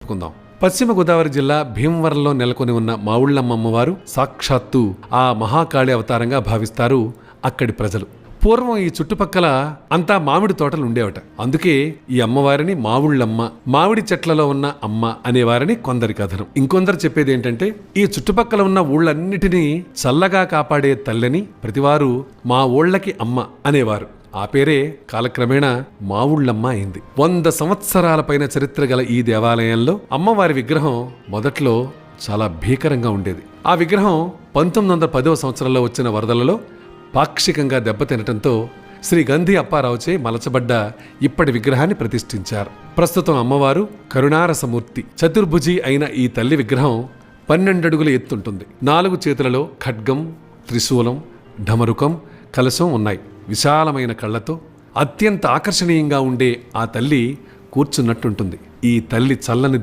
చెప్పుకుందాం. పశ్చిమ గోదావరి జిల్లా భీమవరంలో నెలకొని ఉన్న మావుళ్ళమ్మ అమ్మవారు సాక్షాత్తు ఆ మహాకాళి అవతారంగా భావిస్తారు అక్కడి ప్రజలు. పూర్వం ఈ చుట్టుపక్కల అంతా మామిడి తోటలు ఉండేవట. అందుకే ఈ అమ్మవారిని మావుళ్ళమ్మ, మామిడి చెట్లలో ఉన్న అమ్మ అనేవారని కొందరి కథనం. ఇంకొందరు చెప్పేది ఏంటంటే, ఈ చుట్టుపక్కల ఉన్న ఊళ్ళన్నిటినీ చల్లగా కాపాడే తల్లిని ప్రతివారు మా ఊళ్ళకి అమ్మ అనేవారు. ఆ పేరే కాలక్రమేణా మావుళ్ళమ్మ అయింది. 100 సంవత్సరాల పైన చరిత్ర గల ఈ దేవాలయంలో అమ్మవారి విగ్రహం మొదట్లో చాలా భీకరంగా ఉండేది. ఆ విగ్రహం 1910వ సంవత్సరంలో వచ్చిన వరదలలో పాక్షికంగా దెబ్బతినటంతో శ్రీ గంధి అప్పారావుచే మలచబడ్డ ఇప్పటి విగ్రహాన్ని ప్రతిష్ఠించారు. ప్రస్తుతం అమ్మవారు కరుణారసమూర్తి చతుర్భుజి అయిన ఈ తల్లి విగ్రహం 12 అడుగుల ఎత్తుంటుంది. 4 చేతులలో ఖడ్గం, త్రిశూలం, ఢమరుకం, కలశం ఉన్నాయి. విశాలమైన కళ్లతో అత్యంత ఆకర్షణీయంగా ఉండే ఆ తల్లి కూర్చున్నట్టుంటుంది. ఈ తల్లి చల్లని